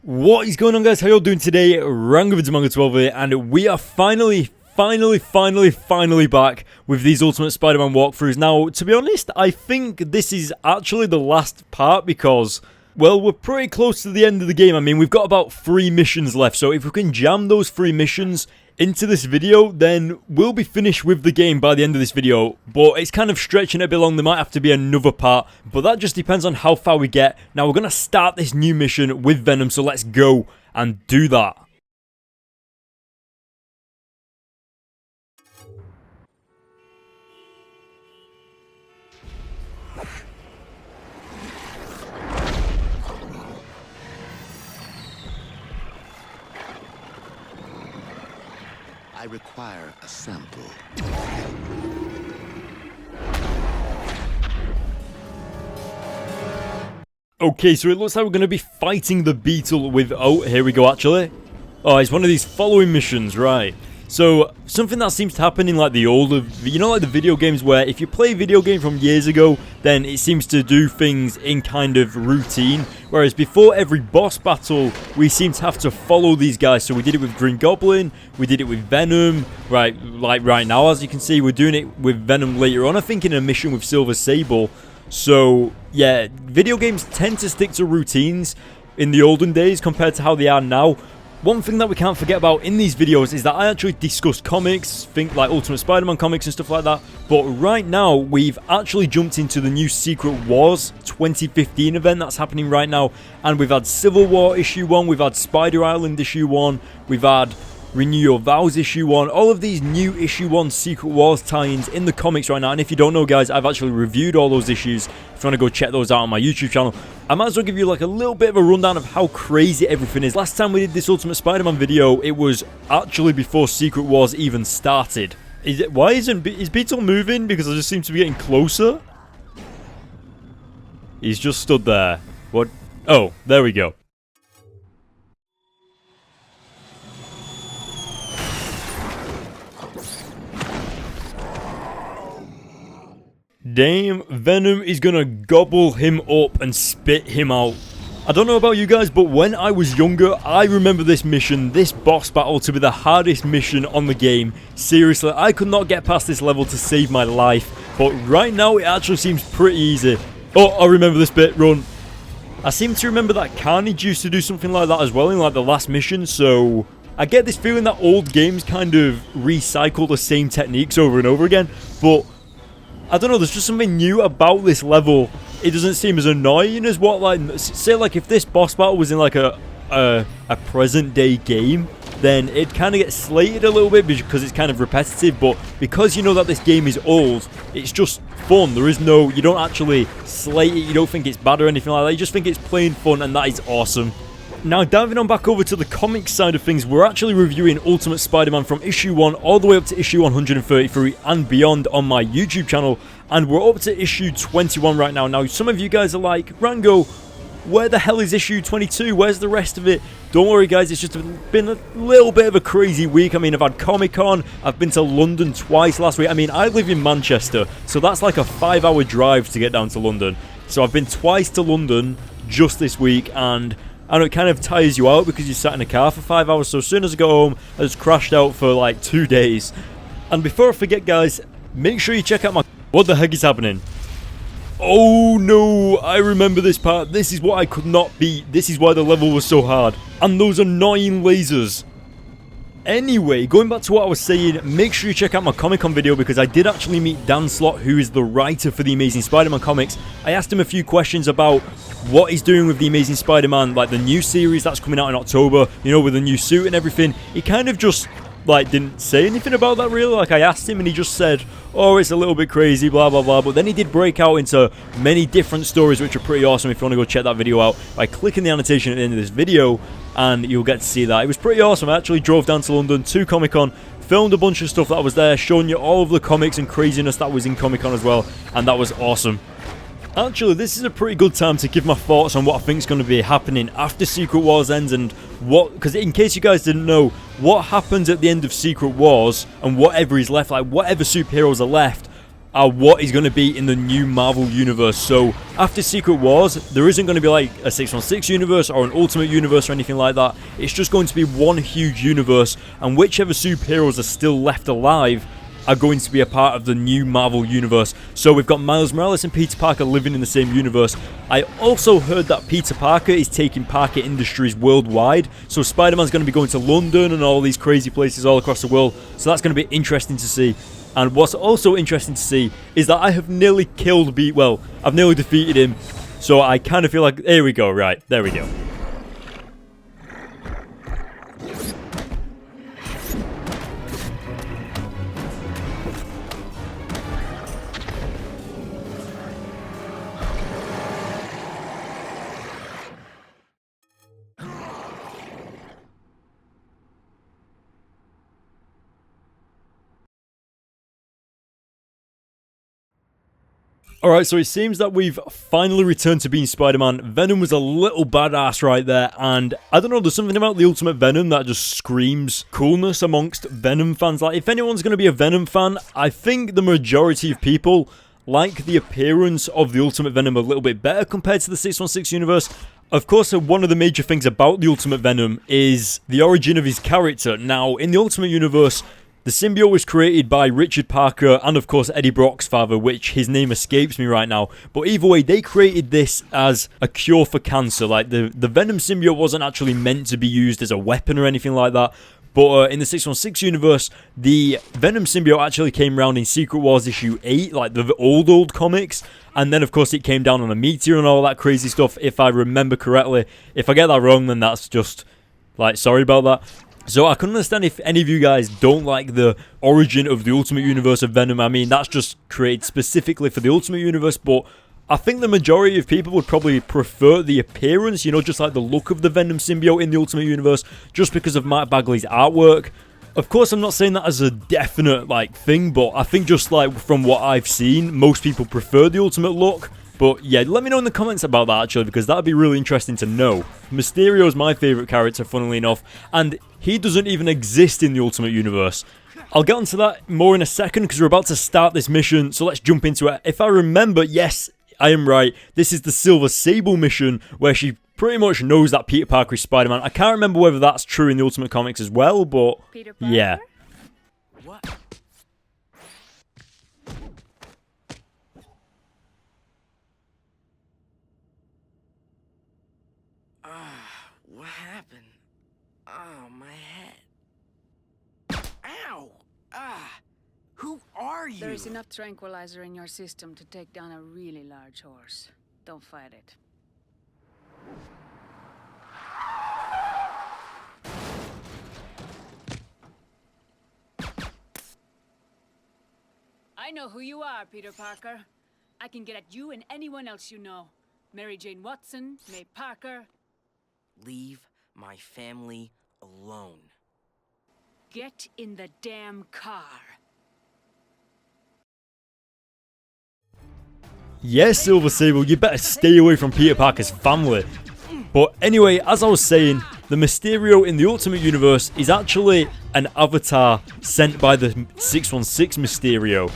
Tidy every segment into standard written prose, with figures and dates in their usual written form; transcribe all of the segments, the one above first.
What is going on, guys? How y'all doing today? Rangovidsmanga12 here, and we are finally back with these Ultimate Spider-Man walkthroughs. Now, to be honest, I think this is actually the last part because, well, we're pretty close to the end of the game. I mean, we've got about 3 missions left, so if we can jam those 3 missions into this video, then we'll be finished with the game by the end of this video. But it's kind of stretching it a bit long. There might have to be another part, but that just depends on how far we get. Now, we're going to start this new mission with Venom, so let's go and do that. I require a sample. Okay, so it looks like we're going to be fighting the Beetle with... Oh, here we go, actually. Oh, it's one of these following missions, right. So, something that seems to happen in, like, the older... You know, like, the video games where if you play a video game from years ago, then it seems to do things in kind of routine. Whereas before every boss battle, we seem to have to follow these guys. So we did it with Green Goblin, we did it with Venom, right? Like, right now, as you can see, we're doing it with Venom later on, I think, in a mission with Sable. So, yeah, video games tend to stick to routines in the olden days compared to how they are now. One thing that we can't forget about in these videos is that I actually discuss comics, think like Ultimate Spider-Man comics and stuff like that, but right now we've actually jumped into the new Secret Wars 2015 event that's happening right now, and we've had Civil War issue 1, we've had Spider Island issue 1, we've had Renew Your Vows issue 1, all of these new issue 1 Secret Wars tie-ins in the comics right now. And if you don't know, guys, I've actually reviewed all those issues. If you want to go check those out on my YouTube channel, I might as well give you like a little bit of a rundown of how crazy everything is. Last time we did this Ultimate Spider-Man video, it was actually before Secret Wars even started. Is Beetle moving? Because I just seem to be getting closer. He's just stood there. What? Oh, there we go. Damn, Venom is gonna gobble him up and spit him out. I don't know about you guys, but when I was younger, I remember this mission, this boss battle, to be the hardest mission on the game. Seriously, I could not get past this level to save my life, but right now it actually seems pretty easy. Oh, I remember this bit, run. I seem to remember that Carnage used to do something like that as well in like the last mission, so I get this feeling that old games kind of recycle the same techniques over and over again, but I don't know, there's just something new about this level. It doesn't seem as annoying as what, like, say, like, if this boss battle was in, like, a present-day game, then it kind of gets slated a little bit because it's kind of repetitive, but because you know that this game is old, it's just fun. There is no, you don't actually slate it, you don't think it's bad or anything like that, you just think it's plain fun, and that is awesome. Now, diving on back over to the comics side of things, we're actually reviewing Ultimate Spider-Man from issue 1 all the way up to issue 133 and beyond on my YouTube channel, and we're up to issue 21 right now. Now, some of you guys are like, Rango, where the hell is issue 22? Where's the rest of it? Don't worry, guys, it's just been a little bit of a crazy week. I mean, I've had Comic-Con, I've been to London twice last week. I mean, I live in Manchester, so that's like a 5-hour drive to get down to London. So I've been twice to London just this week, and I know it kind of tires you out because you sat in a car for 5 hours. So as soon as I got home, I just crashed out for like 2 days. And before I forget, guys, make sure you check out my... What the heck is happening? Oh no, I remember this part. This is what I could not beat. This is why the level was so hard. And those annoying lasers. Anyway, going back to what I was saying, make sure you check out my Comic-Con video because I did actually meet Dan Slott, who is the writer for the Amazing Spider-Man comics. I asked him a few questions about what he's doing with the Amazing Spider-Man, like the new series that's coming out in October, you know, with the new suit and everything. He kind of just, like, didn't say anything about that really. Like, I asked him and he just said, oh, it's a little bit crazy, blah, blah, blah. But then he did break out into many different stories, which are pretty awesome if you want to go check that video out by clicking the annotation at the end of this video, and you'll get to see that. It was pretty awesome. I actually drove down to London to Comic-Con, filmed a bunch of stuff that was there, showing you all of the comics and craziness that was in Comic-Con as well, and that was awesome. Actually, this is a pretty good time to give my thoughts on what I think is going to be happening after Secret Wars ends, and what, because in case you guys didn't know, what happens at the end of Secret Wars and whatever is left, like whatever superheroes are left, are what is going to be in the new Marvel Universe. So after Secret Wars, there isn't going to be like a 616 universe or an Ultimate Universe or anything like that. It's just going to be one huge universe, and whichever superheroes are still left alive are going to be a part of the new Marvel Universe. So we've got Miles Morales and Peter Parker living in the same universe. I also heard that Peter Parker is taking Parker Industries worldwide. So Spider-Man's going to be going to London and all these crazy places all across the world. So that's going to be interesting to see. And what's also interesting to see is that I have nearly killed I've nearly defeated him. So I kind of feel like, there we go, right, there we go. Alright, so it seems that we've finally returned to being Spider-Man. Venom was a little badass right there, and I don't know, there's something about the Ultimate Venom that just screams coolness amongst Venom fans. Like, if anyone's going to be a Venom fan, I think the majority of people like the appearance of the Ultimate Venom a little bit better compared to the 616 universe. Of course, one of the major things about the Ultimate Venom is the origin of his character. Now, in the Ultimate Universe, the symbiote was created by Richard Parker and, of course, Eddie Brock's father, which his name escapes me right now. But either way, they created this as a cure for cancer. Like, the Venom symbiote wasn't actually meant to be used as a weapon or anything like that. But in the 616 universe, the Venom symbiote actually came around in Secret Wars issue 8, like the old comics. And then, of course, it came down on a meteor and all that crazy stuff, if I remember correctly. If I get that wrong, then that's just, like, sorry about that. So I can understand if any of you guys don't like the origin of the Ultimate Universe of Venom. I mean, that's just created specifically for the Ultimate Universe, but I think the majority of people would probably prefer the appearance, you know, just like the look of the Venom symbiote in the Ultimate Universe, just because of Matt Bagley's artwork. Of course, I'm not saying that as a definite, like, thing, but I think just, like, from what I've seen, most people prefer the Ultimate look. But yeah, let me know in the comments about that actually, because that'd be really interesting to know. Mysterio is my favourite character, funnily enough, and he doesn't even exist in the Ultimate Universe. I'll get onto that more in a second because we're about to start this mission, so let's jump into it. If I remember, yes, I am right. This is the Silver Sable mission where she pretty much knows that Peter Parker is Spider-Man. I can't remember whether that's true in the Ultimate Comics as well, but yeah. What? What happened? Oh, my head. Ow! Who are you? There is enough tranquilizer in your system to take down a really large horse. Don't fight it. I know who you are, Peter Parker. I can get at you and anyone else you know. Mary Jane Watson, May Parker. Leave my family alone. Get in the damn car. Yes, Silver Sable, you better stay away from Peter Parker's family. But anyway, as I was saying, the Mysterio in the Ultimate Universe is actually an avatar sent by the 616 Mysterio.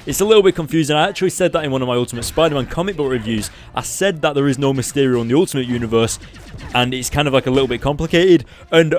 It's a little bit confusing. I actually said that in one of my Ultimate Spider-Man comic book reviews. I said that there is no Mysterio in the Ultimate Universe, and it's kind of like a little bit complicated. And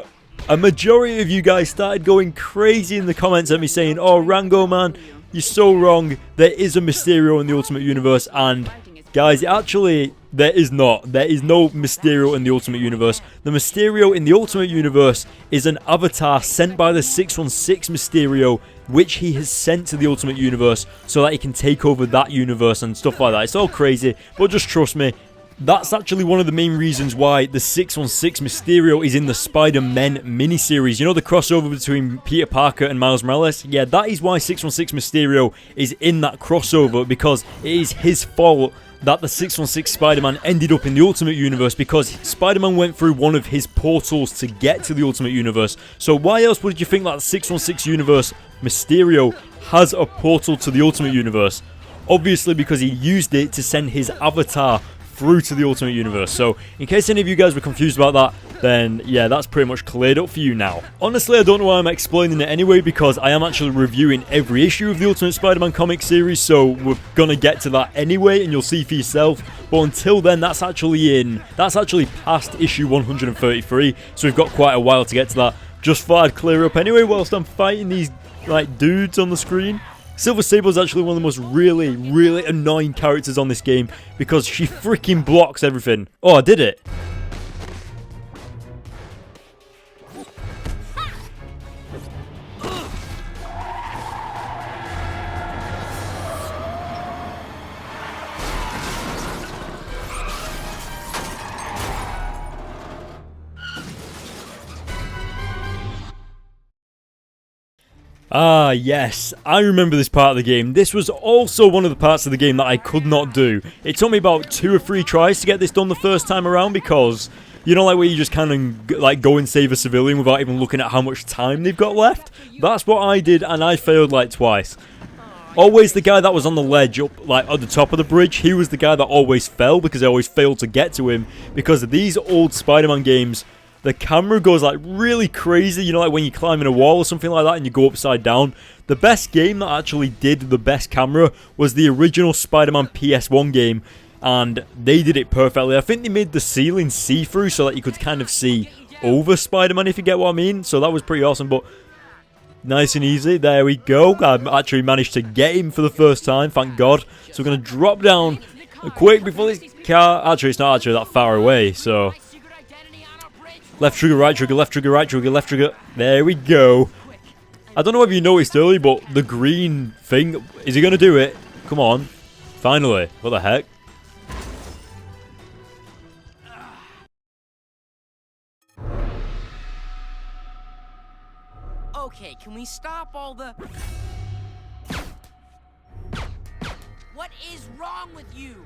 a majority of you guys started going crazy in the comments at me saying, "Oh, Rango, man, you're so wrong. There is a Mysterio in the Ultimate Universe." And guys, actually, there is not. There is no Mysterio in the Ultimate Universe. The Mysterio in the Ultimate Universe is an avatar sent by the 616 Mysterio, which he has sent to the Ultimate Universe so that he can take over that universe and stuff like that. It's all crazy, but just trust me. That's actually one of the main reasons why the 616 Mysterio is in the Spider-Men miniseries. You know, the crossover between Peter Parker and Miles Morales? Yeah, that is why 616 Mysterio is in that crossover, because it is his fault that the 616 Spider-Man ended up in the Ultimate Universe, because Spider-Man went through one of his portals to get to the Ultimate Universe. So why else would you think that 616 Universe Mysterio has a portal to the Ultimate Universe? Obviously because he used it to send his avatar through to the Ultimate Universe. So, in case any of you guys were confused about that, then yeah, that's pretty much cleared up for you now. Honestly, I don't know why I'm explaining it anyway, because I am actually reviewing every issue of the Ultimate Spider-Man comic series, so we're gonna get to that anyway, and you'll see for yourself. But until then, that's actually past issue 133, so we've got quite a while to get to that. Just thought I'd clear up anyway whilst I'm fighting these like dudes on the screen. Silver Sable is actually one of the most really annoying characters on this game, because she freaking blocks everything. Oh, I did it. Ah, yes, I remember this part of the game. This was also one of the parts of the game that I could not do. It took me about 2 or 3 tries to get this done the first time around, because, you know, like where you just kind of like go and save a civilian without even looking at how much time they've got left? That's what I did, and I failed like twice. Always the guy that was on the ledge up like at the top of the bridge, he was the guy that always fell, because I always failed to get to him, because of these old Spider-Man games. The camera goes like really crazy, you know, like when you climb in a wall or something like that and you go upside down. The best game that actually did the best camera was the original Spider-Man PS1 game, and they did it perfectly. I think they made the ceiling see-through so that you could kind of see over Spider-Man, if you get what I mean. So that was pretty awesome, but nice and easy. There we go. I actually managed to get him for the first time, thank God. So we're going to drop down quick before this car... Actually, it's not actually that far away, so... Left trigger, right trigger, left trigger, right trigger, left trigger. There we go. I don't know if you noticed earlier, but the green thing... Is he going to do it? Come on. Finally. What the heck? Okay, can we stop all the... What is wrong with you?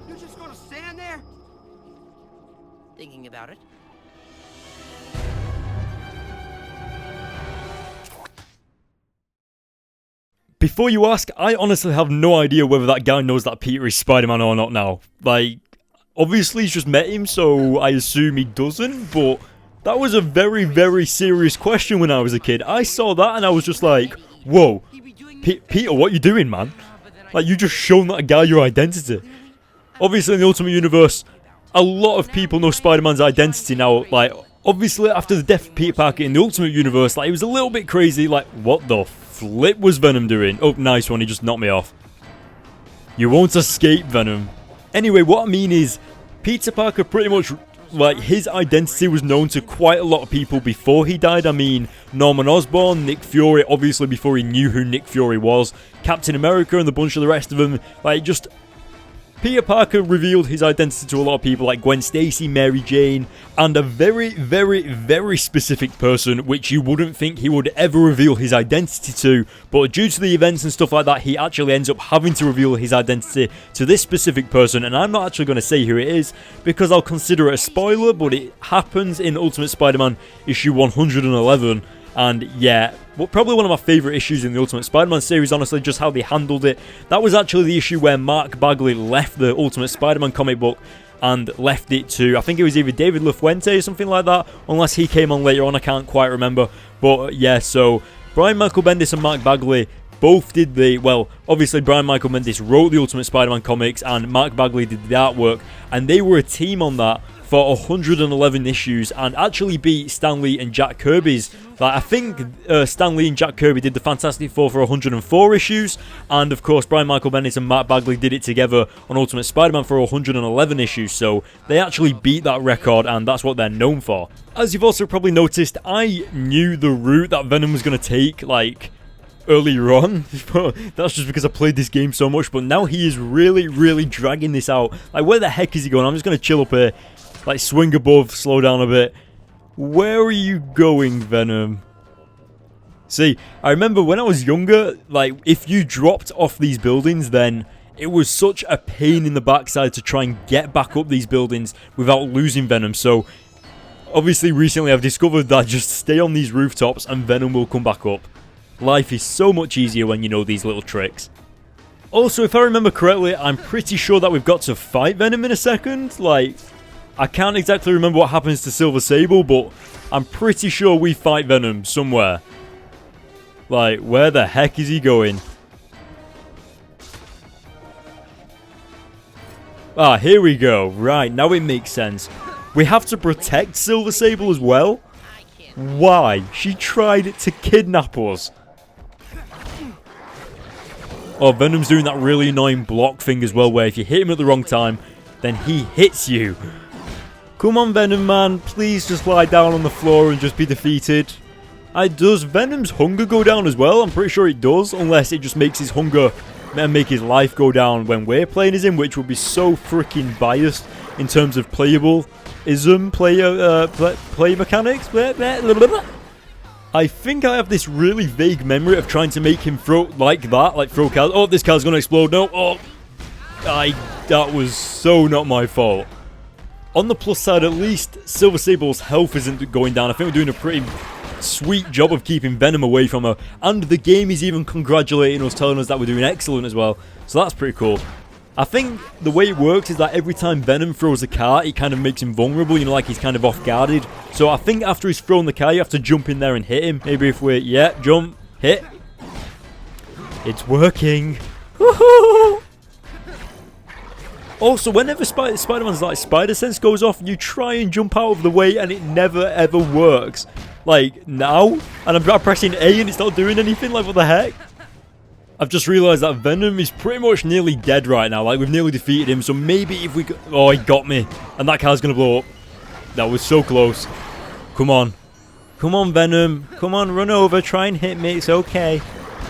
You're just gonna stand there? Thinking about it. Before you ask, I honestly have no idea whether that guy knows that Peter is Spider-Man or not now. Like, obviously he's just met him, so I assume he doesn't, but that was a very serious question when I was a kid. I saw that and I was just like, whoa, Peter, what you doing, man? Like, you just shown that guy your identity. Obviously in the Ultimate Universe, a lot of people know Spider-Man's identity now. Like, obviously after the death of Peter Parker in the Ultimate Universe, like, it was a little bit crazy. Like, what the flip was Venom doing? Oh, nice one, he just knocked me off. You won't escape, Venom. Anyway, what I mean is, Peter Parker pretty much, like, his identity was known to quite a lot of people before he died. I mean, Norman Osborn, Nick Fury, obviously before he knew who Nick Fury was, Captain America and a bunch of the rest of them. Like, just... Peter Parker revealed his identity to a lot of people, like Gwen Stacy, Mary Jane, and a very specific person which you wouldn't think he would ever reveal his identity to, but due to the events and stuff like that, he actually ends up having to reveal his identity to this specific person, and I'm not actually going to say who it is, because I'll consider it a spoiler, but it happens in Ultimate Spider-Man issue 111, and yeah, well, probably one of my favourite issues in the Ultimate Spider-Man series, honestly, just how they handled it. That was actually the issue where Mark Bagley left the Ultimate Spider-Man comic book and left it to, I think it was either David LaFuente or something like that, unless he came on later on, I can't quite remember. But yeah, so Brian Michael Bendis and Mark Bagley both did the, well, obviously Brian Michael Bendis wrote the Ultimate Spider-Man comics and Mark Bagley did the artwork, and they were a team on that for 111 issues and actually beat Stan Lee and Jack Kirby's. Like, I think Stan Lee and Jack Kirby did the Fantastic Four for 104 issues, and of course Brian Michael Bendis and Mark Bagley did it together on Ultimate Spider-Man for 111 issues, so they actually beat that record, and that's what they're known for. As you've also probably noticed, I knew the route that Venom was going to take, like, earlier on. That's just because I played this game so much, but now he is really dragging this out. Like, where the heck is he going? I'm just going to chill up here, like, swing above, slow down a bit. Where are you going, Venom? See, I remember when I was younger, like, if you dropped off these buildings, then it was such a pain in the backside to try and get back up these buildings without losing Venom. So obviously recently I've discovered that just stay on these rooftops and Venom will come back up. Life is so much easier when you know these little tricks. Also, if I remember correctly, I'm pretty sure that we've got to fight Venom in a second. Like, I can't exactly remember what happens to Silver Sable, but I'm pretty sure we fight Venom somewhere. Like, where the heck is he going? Ah, here we go. Right, now it makes sense. We have to protect Silver Sable as well? Why? She tried to kidnap us. Oh, Venom's doing that really annoying block thing as well, where if you hit him at the wrong time, then he hits you. Come on, Venom, man. Please just lie down on the floor and just be defeated. Does Venom's hunger go down as well? I'm pretty sure it does, unless it just makes his hunger and make his life go down when we're playing as him, which would be so freaking biased in terms of playable-ism, play mechanics. I think I have this really vague memory of trying to make him throw like that, like throw cars. Oh, this car's gonna explode. No, oh, that was so not my fault. On the plus side, at least Silver Sable's health isn't going down. I think we're doing a pretty sweet job of keeping Venom away from her, and the game is even congratulating us, telling us that we're doing excellent as well. So that's pretty cool. I think the way it works is that every time Venom throws a car, it kind of makes him vulnerable, you know, like he's kind of off guarded. So I think after he's thrown the car, you have to jump in there and hit him. Maybe if we're, yeah, jump, hit. It's working. Woohoo! Also, whenever Spider-Man's like spider sense goes off, you try and jump out of the way and it never ever works. Like, now, and I'm pressing A and it's not doing anything, like what the heck? I've just realised that Venom is pretty much nearly dead right now. Like, we've nearly defeated him, so maybe if we could... Oh, he got me. And that car's going to blow up. That was so close. Come on. Come on, Venom. Come on, run over. Try and hit me. It's okay.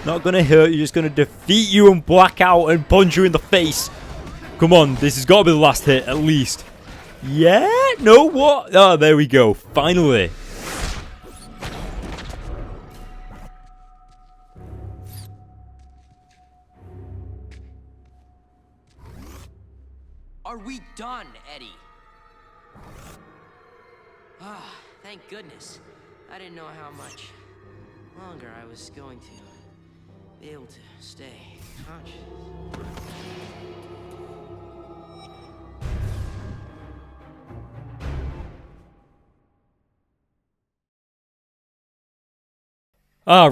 Not going to hurt you. Just going to defeat you and black out and punch you in the face. Come on. This has got to be the last hit, at least. Yeah? No, what? Oh, there we go. Finally. Are we done, Eddie? Ah, thank goodness. I didn't know how much longer I was going to be able to stay conscious.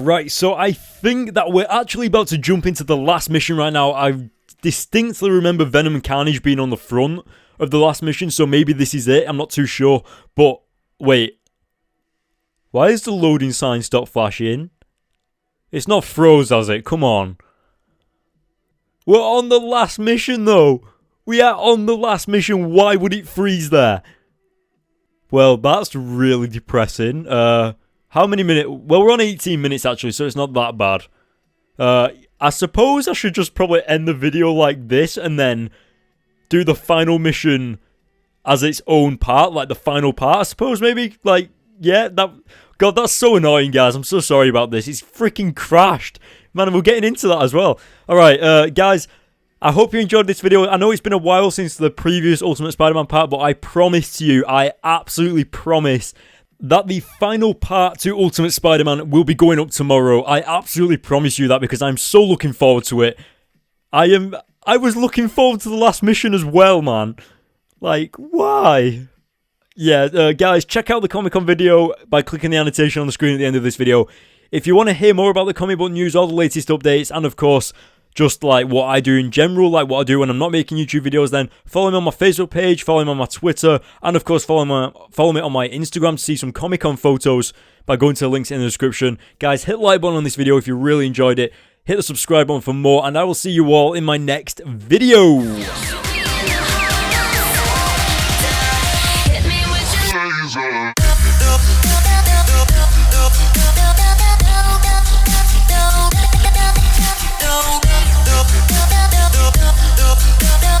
Right, so I think that we're actually about to jump into the last mission right now. I distinctly remember Venom and Carnage being on the front of the last mission, so maybe this is it. I'm not too sure, but wait. Why is the loading sign stop flashing? It's not froze, has it? Come on. We're on the last mission, though. We are on the last mission. Why would it freeze there? Well, that's really depressing. How many minutes? Well, we're on 18 minutes, actually, so it's not that bad. I suppose I should just probably end the video like this and then do the final mission as its own part, like the final part. I suppose maybe, like, yeah, that... God, that's so annoying, guys. I'm so sorry about this. It's freaking crashed. Man, we're getting into that as well. Alright, guys, I hope you enjoyed this video. I know it's been a while since the previous Ultimate Spider-Man part, but I promise you, I absolutely promise that the final part to Ultimate Spider-Man will be going up tomorrow. I absolutely promise you that because I'm so looking forward to it. I was looking forward to the last mission as well, man. Like, why? Yeah, guys, check out the Comic-Con video by clicking the annotation on the screen at the end of this video. If you want to hear more about the comic book news, all the latest updates, and of course, just like what I do in general, like what I do when I'm not making YouTube videos, then follow me on my Facebook page, follow me on my Twitter, and of course follow me on my Instagram to see some Comic-Con photos by going to the links in the description. Guys, hit the like button on this video if you really enjoyed it. Hit the subscribe button for more, and I will see you all in my next video.